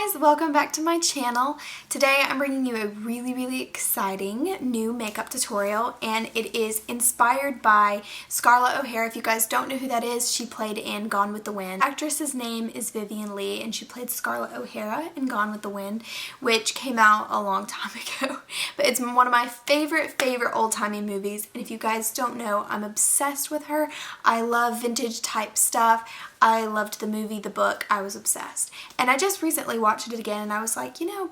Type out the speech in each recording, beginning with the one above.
guys, welcome back to my channel. Today I'm bringing you a really exciting new makeup tutorial, and it is inspired by Scarlett O'Hara. If you guys don't know who that is, she played in Gone with the Wind. The actress's name is Vivian Lee, and she played Scarlett O'Hara in Gone with the Wind, which came out a long time ago. But it's one of my favorite old-timey movies, and if you guys don't know, I'm obsessed with her. I love vintage type stuff. I loved the movie, the book. I was obsessed. And I just recently watched it again and I was like, you know,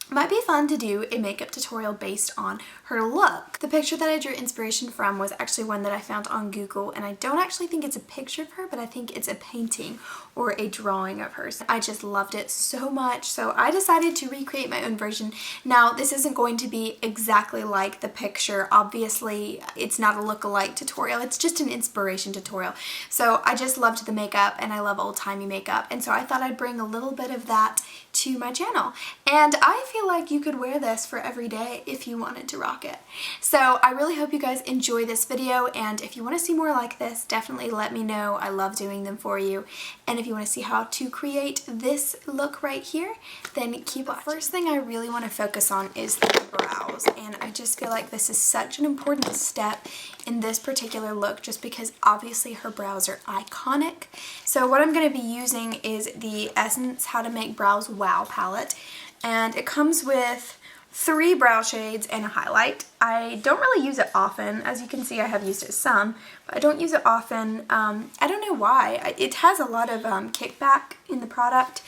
it might be fun to do a makeup tutorial based on her look. The picture that I drew inspiration from was actually one that I found on Google, and I don't actually think it's a picture of her, but I think it's a painting or a drawing of hers. I just loved it so much, so I decided to recreate my own version. Now, this isn't going to be exactly like the picture. Obviously, it's not a look-alike tutorial. It's just an inspiration tutorial. So I just loved the makeup, and I love old-timey makeup, and so I thought I'd bring a little bit of that to my channel. And I feel like you could wear this for every day if you wanted to rock it. So I really hope you guys enjoy this video, and if you want to see more like this, definitely let me know. I love doing them for you. And if you want to see how to create this look right here, then keep watching. The first thing I really want to focus on is the brows, and I just feel like this is such an important step in this particular look just because obviously her brows are iconic. So what I'm going to be using is the Essence How to Make Brows Wow palette, and it comes with 3 brow shades and a highlight. I don't really use it often. As you can see, I have used it some, but I don't use it often. I don't know why. It has a lot of kickback in the product,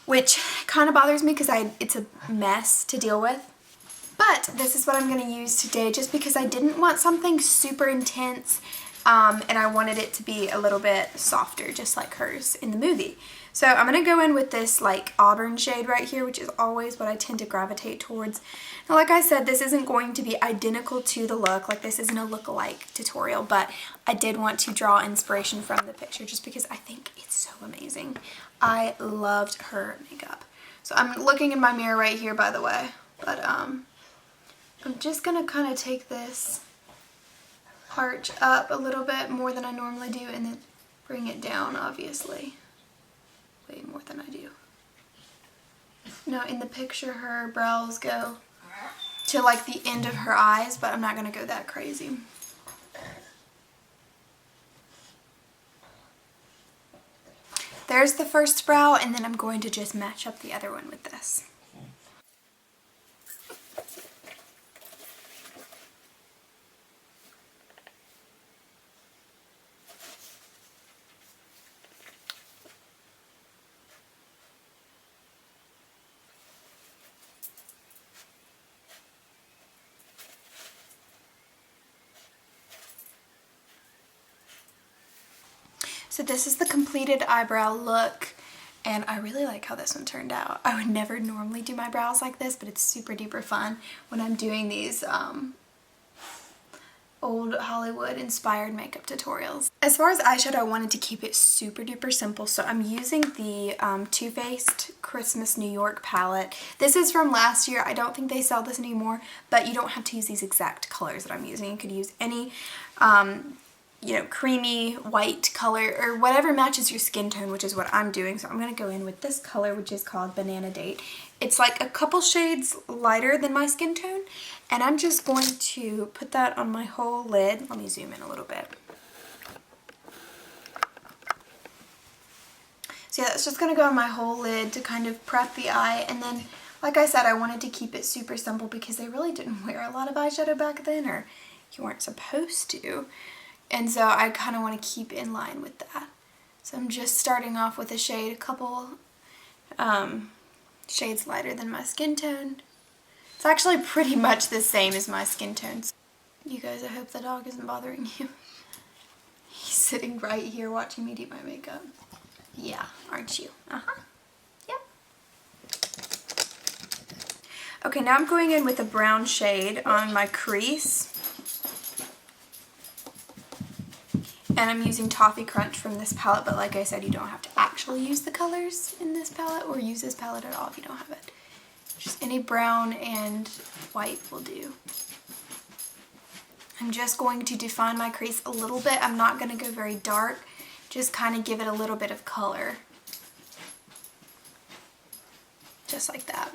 which kind of bothers me because it's a mess to deal with. But this is what I'm going to use today just because I didn't want something super intense, and I wanted it to be a little bit softer, just like hers in the movie. So I'm going to go in with this like auburn shade right here, which is always what I tend to gravitate towards. Now, like I said, this isn't going to be identical to the look. Like, this isn't a look-alike tutorial, but I did want to draw inspiration from the picture just because I think it's so amazing. I loved her makeup. So I'm looking in my mirror right here, by the way, but I'm just going to kind of take this arch up a little bit more than I normally do and then bring it down, obviously. Way more than I do. Now, in the picture, her brows go to like the end of her eyes, but I'm not going to go that crazy. There's the first brow, and then I'm going to just match up the other one with this. So this is the completed eyebrow look, and I really like how this one turned out. I would never normally do my brows like this, but it's super duper fun when I'm doing these old Hollywood inspired makeup tutorials. As far as eyeshadow, I wanted to keep it super duper simple, so I'm using the Too Faced Christmas New York palette. This is from last year. I don't think they sell this anymore, but you don't have to use these exact colors that I'm using. You could use any you know, creamy white color or whatever matches your skin tone, which is what I'm doing. So I'm going to go in with this color, which is called Banana Date. It's like a couple shades lighter than my skin tone, and I'm just going to put that on my whole lid. Let me zoom in a little bit. So yeah, that's just going to go on my whole lid to kind of prep the eye. And then, like I said, I wanted to keep it super simple because they really didn't wear a lot of eyeshadow back then, or you weren't supposed to. And so I kind of want to keep in line with that. So I'm just starting off with a shade, a couple shades lighter than my skin tone. It's actually pretty much the same as my skin tones. You guys, I hope the dog isn't bothering you. He's sitting right here watching me do my makeup. Yeah, aren't you? Uh-huh. Yep. Okay, now I'm going in with a brown shade on my crease. And I'm using Toffee Crunch from this palette, but like I said, you don't have to actually use the colors in this palette or use this palette at all if you don't have it. Just any brown and white will do. I'm just going to define my crease a little bit. I'm not going to go very dark, just kind of give it a little bit of color. just like that.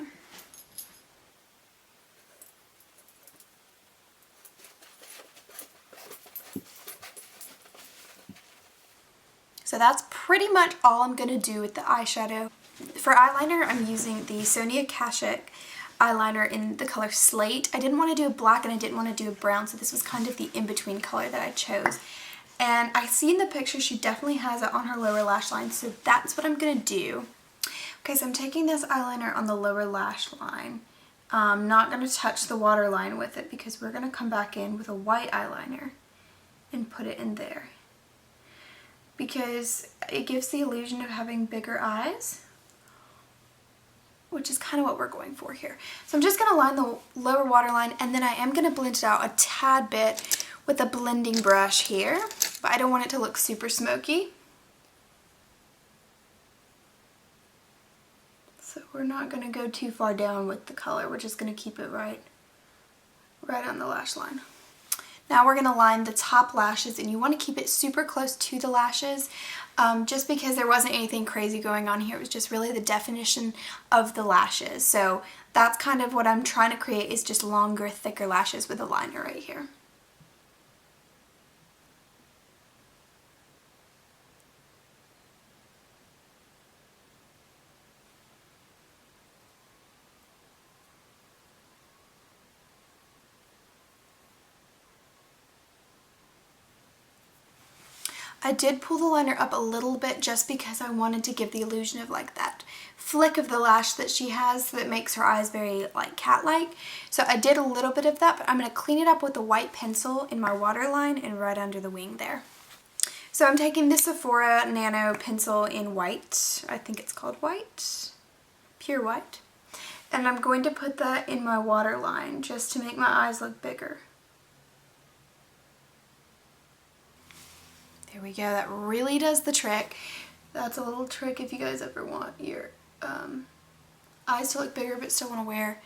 So that's pretty much all I'm going to do with the eyeshadow. For eyeliner, I'm using the Sonia Kashuk eyeliner in the color Slate. I didn't want to do a black and I didn't want to do a brown, so this was kind of the in-between color that I chose. And I see in the picture she definitely has it on her lower lash line, so that's what I'm going to do. Okay, so I'm taking this eyeliner on the lower lash line. I'm not going to touch the waterline with it because we're going to come back in with a white eyeliner and put it in there, because it gives the illusion of having bigger eyes, which is kind of what we're going for here. So I'm just going to line the lower waterline, and then I am going to blend it out a tad bit with a blending brush here, but I don't want it to look super smoky. So we're not going to go too far down with the color. We're just going to keep it right on the lash line. Now we're going to line the top lashes, and you want to keep it super close to the lashes, just because there wasn't anything crazy going on here. It was just really the definition of the lashes. So that's kind of what I'm trying to create, is just longer, thicker lashes with a liner right here. I did pull the liner up a little bit just because I wanted to give the illusion of like that flick of the lash that she has that makes her eyes very like cat-like. So I did a little bit of that, but I'm going to clean it up with a white pencil in my waterline and right under the wing there. So I'm taking this Sephora Nano pencil in white. I think it's called white, pure white. And I'm going to put that in my waterline just to make my eyes look bigger. There we go, that really does the trick. That's a little trick if you guys ever want your eyes to look bigger but still want to wear,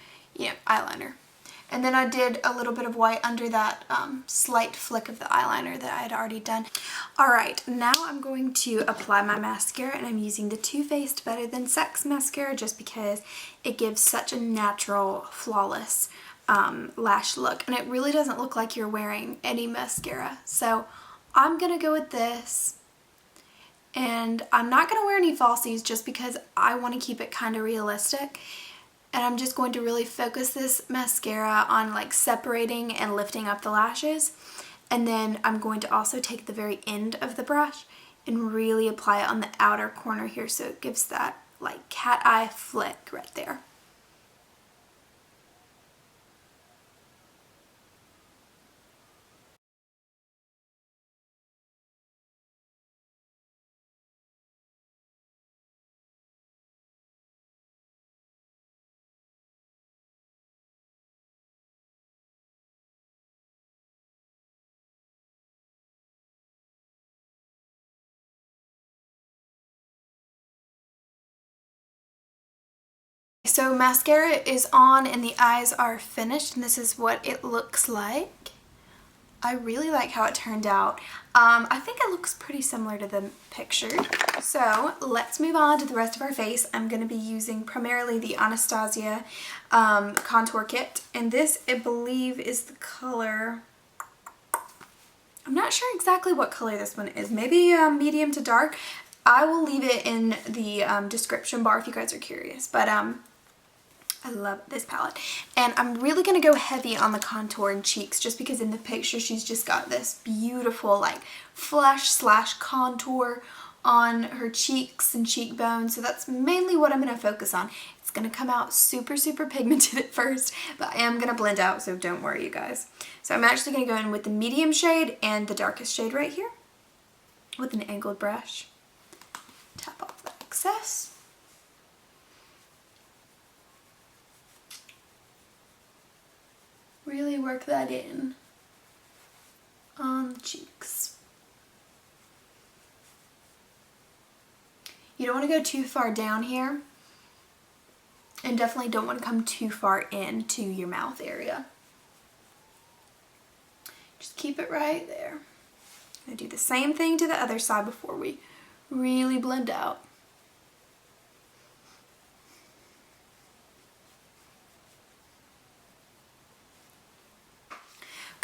eyeliner. And then I did a little bit of white under that slight flick of the eyeliner that I had already done. Alright, now I'm going to apply my mascara, and I'm using the Too Faced Better Than Sex mascara just because it gives such a natural, flawless lash look. And it really doesn't look like you're wearing any mascara. So I'm going to go with this, and I'm not going to wear any falsies just because I want to keep it kind of realistic, and I'm just going to really focus this mascara on like separating and lifting up the lashes, and then I'm going to also take the very end of the brush and really apply it on the outer corner here so it gives that like cat eye flick right there. So mascara is on and the eyes are finished, and this is what it looks like. I really like how it turned out. I think it looks pretty similar to the picture. So let's move on to the rest of our face. I'm going to be using primarily the Anastasia contour kit, and this I believe is the color, I'm not sure exactly what color this one is, maybe medium to dark. I will leave it in the description bar if you guys are curious, but I love this palette. And I'm really going to go heavy on the contour and cheeks just because in the picture she's just got this beautiful like flesh slash contour on her cheeks and cheekbones. So that's mainly what I'm going to focus on. It's going to come out super, super pigmented at first, but I am going to blend out, so don't worry you guys. So I'm actually going to go in with the medium shade and the darkest shade right here with an angled brush. Tap off the excess. Really work that in on the cheeks. You don't want to go too far down here, and definitely don't want to come too far into your mouth area. Just keep it right there. I'm going to do the same thing to the other side before we really blend out.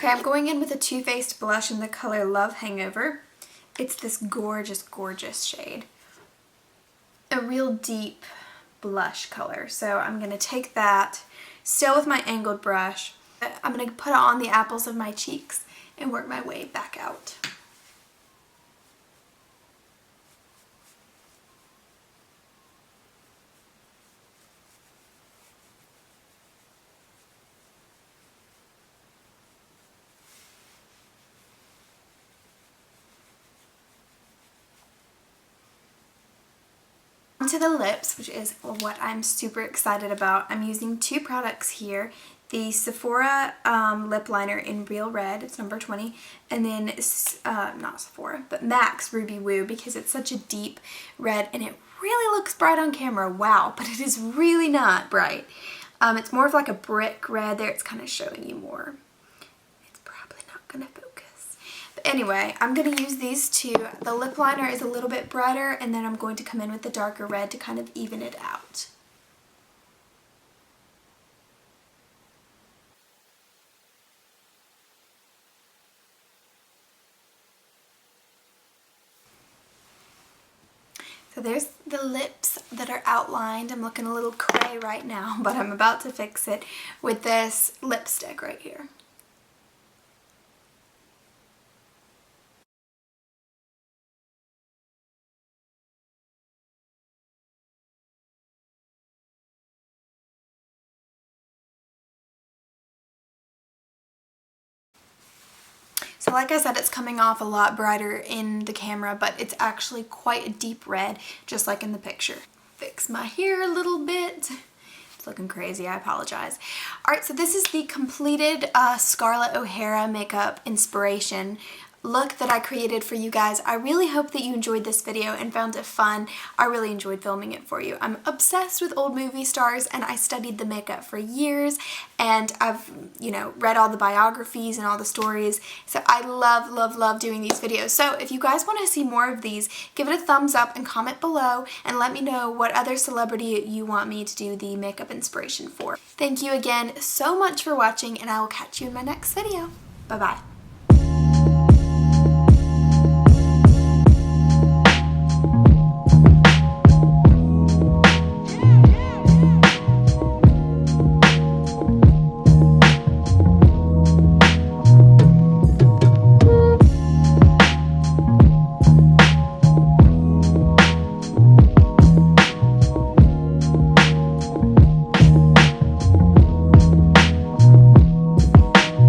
Okay, I'm going in with a Too Faced blush in the color Love Hangover. It's this gorgeous, gorgeous shade. A real deep blush color. So I'm going to take that, still with my angled brush. I'm going to put it on the apples of my cheeks and work my way back out. Onto the lips, which is what I'm super excited about. I'm using two products here. The Sephora lip liner in Real Red, it's number 20, and then, not Sephora, but MAC's Ruby Woo, because it's such a deep red and it really looks bright on camera, wow, but it is really not bright. It's more of like a brick red there, it's kind of showing you more. It's probably not going to focus. But anyway, I'm going to use these two. The lip liner is a little bit brighter, and then I'm going to come in with the darker red to kind of even it out. So there's the lips that are outlined. I'm looking a little cray right now, but I'm about to fix it with this lipstick right here. So like I said, it's coming off a lot brighter in the camera, but it's actually quite a deep red, just like in the picture. Fix my hair a little bit. It's looking crazy, I apologize. Alright, so this is the completed Scarlett O'Hara makeup inspiration look that I created for you guys. I really hope that you enjoyed this video and found it fun. I really enjoyed filming it for you. I'm obsessed with old movie stars, and I studied the makeup for years, and I've, you know, read all the biographies and all the stories, so I love, love, love doing these videos. So if you guys want to see more of these, give it a thumbs up and comment below and let me know what other celebrity you want me to do the makeup inspiration for. Thank you again so much for watching, and I will catch you in my next video. Bye-bye.